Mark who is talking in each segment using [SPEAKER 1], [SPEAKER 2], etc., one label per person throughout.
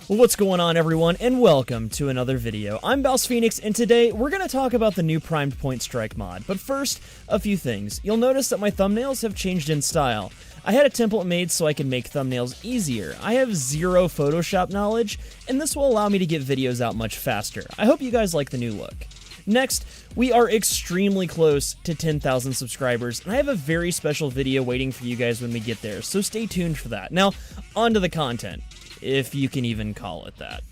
[SPEAKER 1] What's going on, everyone, and welcome to another video. I'm BouseFeenux, and today we're going to talk about the new Primed Point Strike mod. But first, a few things. You'll notice that my thumbnails have changed in style. I had a template made so I can make thumbnails easier. I have zero Photoshop knowledge, and this will allow me to get videos out much faster. I hope you guys like the new look. Next, we are extremely close to 10,000 subscribers, and I have a very special video waiting for you guys when we get there, so stay tuned for that. Now, on to the content, if you can even call it that.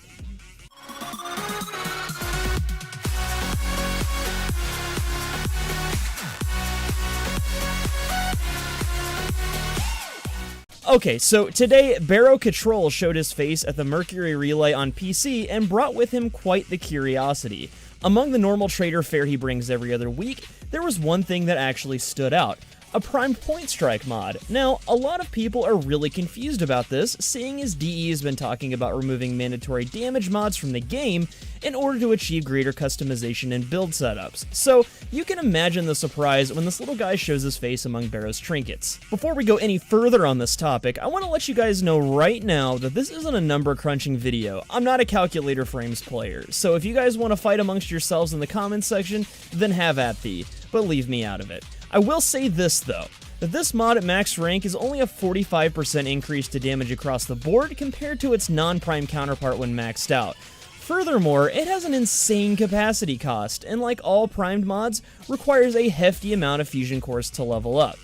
[SPEAKER 1] Okay, so today, Barrow Control showed his face at the Mercury Relay on PC and brought with him quite the curiosity. Among the normal trader fare he brings every other week, there was one thing that actually stood out: a Primed Point Strike mod. Now, a lot of people are really confused about this, seeing as DE has been talking about removing mandatory damage mods from the game in order to achieve greater customization and build setups. So, you can imagine the surprise when this little guy shows his face among Barrow's trinkets. Before we go any further on this topic, I want to let you guys know right now that this isn't a number crunching video. I'm not a calculator frames player, so if you guys want to fight amongst yourselves in the comments section, then have at thee, but leave me out of it. I will say this though, that this mod at max rank is only a 45% increase to damage across the board compared to its non-prime counterpart when maxed out. Furthermore, it has an insane capacity cost, and like all primed mods, requires a hefty amount of fusion cores to level up.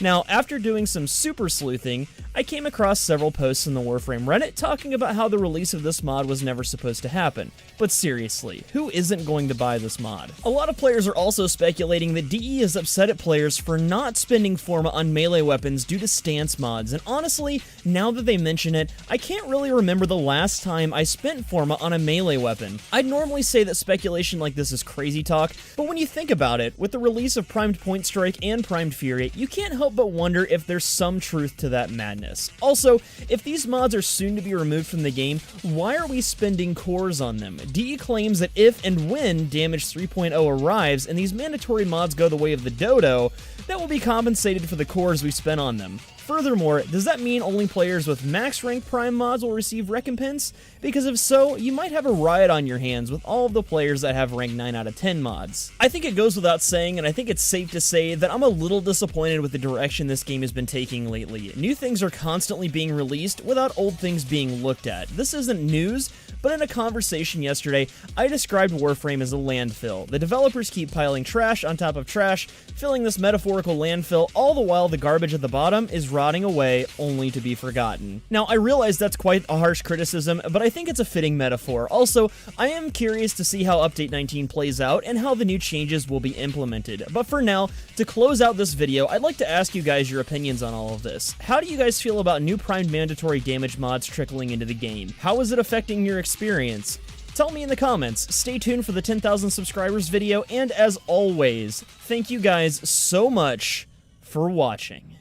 [SPEAKER 1] Now, after doing some super sleuthing, I came across several posts in the Warframe Reddit talking about how the release of this mod was never supposed to happen. But seriously, who isn't going to buy this mod? A lot of players are also speculating that DE is upset at players for not spending Forma on melee weapons due to stance mods, and honestly, now that they mention it, I can't really remember the last time I spent Forma on a melee weapon. I'd normally say that speculation like this is crazy talk, but when you think about it, with the release of Primed Point Strike and Primed Fury, you can't help but wonder if there's some truth to that madness. Also, if these mods are soon to be removed from the game, why are we spending cores on them? DE claims that if and when Damage 3.0 arrives and these mandatory mods go the way of the dodo, that will be compensated for the cores we spent on them. Furthermore, does that mean only players with max rank prime mods will receive recompense? Because if so, you might have a riot on your hands with all of the players that have rank 9 out of 10 mods. I think it goes without saying, and I think it's safe to say, that I'm a little disappointed with the direction this game has been taking lately. New things are constantly being released without old things being looked at. This isn't news, but in a conversation yesterday, I described Warframe as a landfill. The developers keep piling trash on top of trash, filling this metaphorical landfill, all the while the garbage at the bottom is rotting away, only to be forgotten. Now, I realize that's quite a harsh criticism, but I think it's a fitting metaphor. Also, I am curious to see how Update 19 plays out and how the new changes will be implemented. But for now, to close out this video, I'd like to ask you guys your opinions on all of this. How do you guys feel about new primed mandatory damage mods trickling into the game? How is it affecting your experience? Tell me in the comments. Stay tuned for the 10,000 subscribers video, and as always, thank you guys so much for watching.